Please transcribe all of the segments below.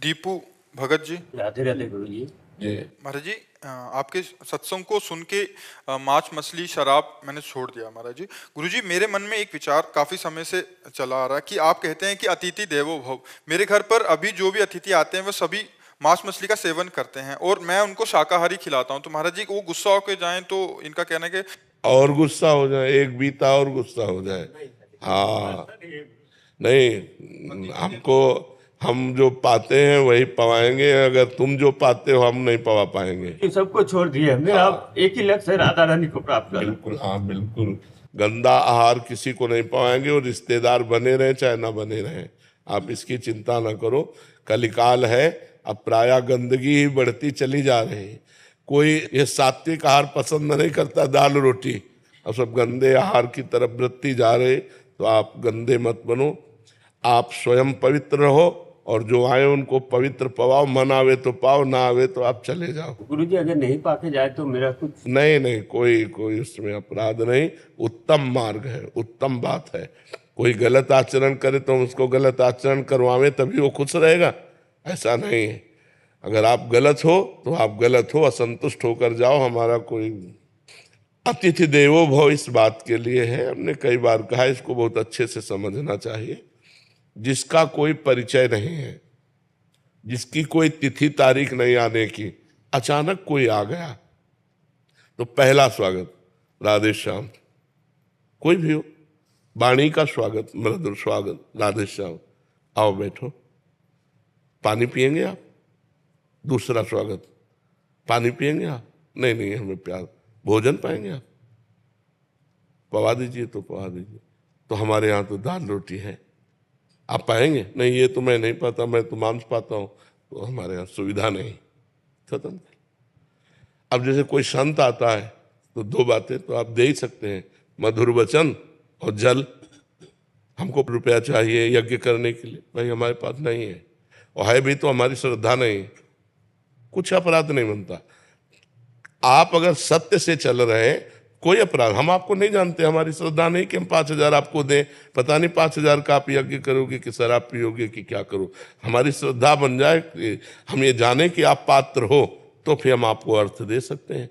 दीपू भगत जी। राधे राधे गुरु जी। महाराज जी, आपके सत्संग को सुन के मांस मछली शराब मैंने छोड़ दिया महाराज जी। गुरु जी, मेरे मन में एक विचार काफी समय से चला आ रहा है कि आप कहते हैं कि अतिथि देवो भव। मेरे घर पर अभी जो भी अतिथि आते हैं वो सभी मांस मछली का सेवन करते हैं और मैं उनको शाकाहारी खिलाता हूँ। तो महाराज जी, वो गुस्सा होकर जाएं तो इनका कहना है कि और गुस्सा हो जाए, एक बीता और गुस्सा हो जाए। हाँ, नहीं, हमको हम जो पाते हैं वही पवाएंगे। अगर तुम जो पाते हो हम नहीं पवा पाएंगे। इन सबको छोड़ दिए मेरा आप एक ही लक्ष्य है, राधा रानी को प्राप्त करना। बिल्कुल, हाँ बिल्कुल। गंदा आहार किसी को नहीं पवाएंगे और रिश्तेदार बने रहे चाहे ना बने रहे, आप इसकी चिंता ना करो। कलिकाल है, अब प्रायः गंदगी ही बढ़ती चली जा रही है। कोई ये सात्विक आहार पसंद नहीं करता, दाल रोटी, अब सब गंदे आहार की तरफ बढ़ती जा रहे। तो आप गंदे मत बनो, आप स्वयं पवित्र रहो और जो आए उनको पवित्र पवाओ। मन आवे तो पाओ, ना आवे तो आप चले जाओ। गुरु जी, अगर नहीं पाके जाए तो मेरा कुछ नहीं, कोई उसमें अपराध नहीं। उत्तम मार्ग है, उत्तम बात है। कोई गलत आचरण करे तो हम उसको गलत आचरण करवावे तभी वो खुश रहेगा, ऐसा नहीं है। अगर आप गलत हो तो आप गलत हो, असंतुष्ट होकर जाओ। हमारा कोई अतिथि देवो भव इस बात के लिए है, हमने कई बार कहा, इसको बहुत अच्छे से समझना चाहिए। जिसका कोई परिचय नहीं है, जिसकी कोई तिथि तारीख नहीं आने की, अचानक कोई आ गया तो पहला स्वागत राधे श्याम। कोई भी हो, वाणी का स्वागत, मृदुल स्वागत, राधे श्याम, आओ बैठो, पानी पिएंगे आप? दूसरा स्वागत, पानी पिएंगे आप? नहीं, हमें प्यार। भोजन पाएंगे आप? पवा दीजिए तो पवा दीजिए। तो हमारे यहाँ तो दाल रोटी है, आप पाएंगे? नहीं, ये तो मैं नहीं पाता, मैं तो मांस पाता हूँ। तो हमारे यहाँ सुविधा नहीं, खत्म। अब जैसे कोई संत आता है तो दो बातें तो आप दे ही सकते हैं, मधुर वचन और जल। हमको रुपया चाहिए यज्ञ करने के लिए, भाई हमारे पास नहीं है, और है भी तो हमारी श्रद्धा नहीं है, कुछ अपराध नहीं बनता। आप अगर सत्य से चल रहे हैं, कोई अपराध। हम आपको नहीं जानते, हमारी श्रद्धा नहीं कि हम 5,000 आपको दें। पता नहीं 5,000 का आप यज्ञ करोगे कि शराब पियोगे कि क्या करो। हमारी श्रद्धा बन जाए कि हम ये जाने कि आप पात्र हो, तो फिर हम आपको अर्थ दे सकते हैं।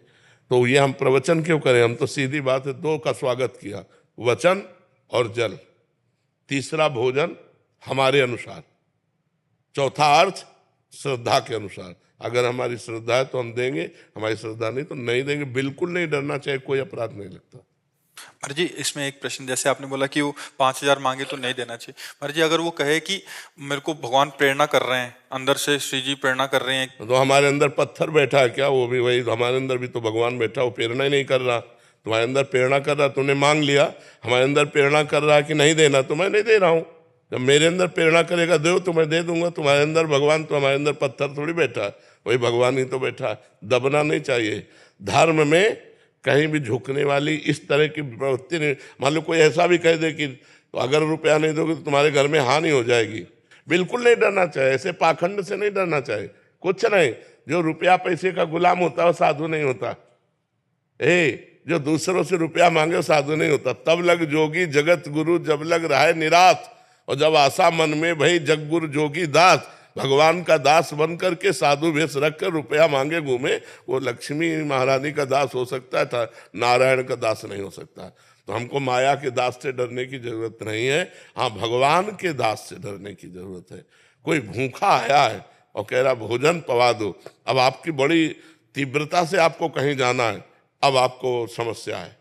तो ये हम प्रवचन क्यों करें? हम तो सीधी बात है, दो का स्वागत किया, वचन और जल। तीसरा भोजन हमारे अनुसार, चौथा अर्थ श्रद्धा के अनुसार। अगर हमारी श्रद्धा है तो हम देंगे, हमारी श्रद्धा नहीं तो नहीं देंगे। बिल्कुल नहीं डरना चाहिए, कोई अपराध नहीं लगता। महाराज जी, इसमें एक प्रश्न, जैसे आपने बोला कि वो 5,000 मांगे तो नहीं देना चाहिए। महाराज जी, अगर वो कहे कि मेरे को भगवान प्रेरणा कर रहे हैं, अंदर से श्री जी प्रेरणा कर रहे हैं, तो हमारे अंदर पत्थर बैठा है क्या? वो भी वही, हमारे अंदर भी तो भगवान बैठा, वो प्रेरणा ही नहीं कर रहा। तुम्हारे अंदर प्रेरणा कर रहा, तुमने मांग लिया। हमारे अंदर प्रेरणा कर रहा है कि नहीं देना, तो मैं नहीं दे रहा हूँ। जब मेरे अंदर प्रेरणा करेगा दो तो मैं दे दूंगा। तुम्हारे अंदर भगवान, तो हमारे अंदर पत्थर थोड़ी बैठा है, वही भगवान ही तो बैठा है। दबना नहीं चाहिए। धर्म में कहीं भी झुकने वाली इस तरह की प्रवृत्ति नहीं। मान लो कोई ऐसा भी कह दे कि तो अगर रुपया नहीं दोगे तो तुम्हारे घर में हानि हो जाएगी, बिल्कुल नहीं डरना चाहिए। ऐसे पाखंड से नहीं डरना चाहिए, कुछ नहीं। जो रुपया पैसे का गुलाम होता है वो साधु नहीं होता। जो दूसरों से रुपया मांगे वो साधु नहीं होता। तब लग जोगी जगत गुरु, जब लग रहा है निराश, और जब आशा मन में भई जग गुरु जोगी दास। भगवान का दास बन करके साधु वेश रख कर रुपया मांगे घूमे, वो लक्ष्मी महारानी का दास हो सकता था, नारायण का दास नहीं हो सकता। तो हमको माया के दास से डरने की जरूरत नहीं है, हाँ भगवान के दास से डरने की जरूरत है। कोई भूखा आया है और कह रहा भोजन पवा दो, अब आपकी बड़ी तीव्रता से आपको कहीं जाना है, अब आपको समस्या है,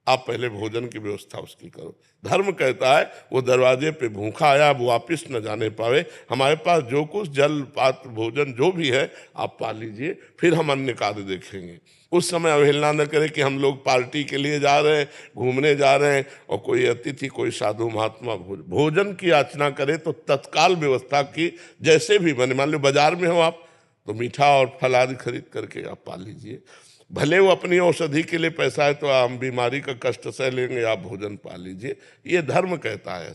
आप पहले भोजन की व्यवस्था उसकी करो। धर्म कहता है वो दरवाजे पे भूखा आया, वो वापिस न जाने पावे। हमारे पास जो कुछ जल पात्र भोजन जो भी है आप पा लीजिए, फिर हम अन्य कार्य देखेंगे। उस समय अवहेलना न करें कि हम लोग पार्टी के लिए जा रहे हैं, घूमने जा रहे हैं, और कोई अतिथि कोई साधु महात्मा भोजन की याचना करे तो तत्काल व्यवस्था की जैसे भी बने। मान लो बाजार में हो आप, तो मीठा और फल आदि खरीद करके आप पा लीजिए। भले वो अपनी औषधि के लिए पैसा है तो हम बीमारी का कष्ट सह लेंगे, आप भोजन पा लीजिए। ये धर्म कहता है।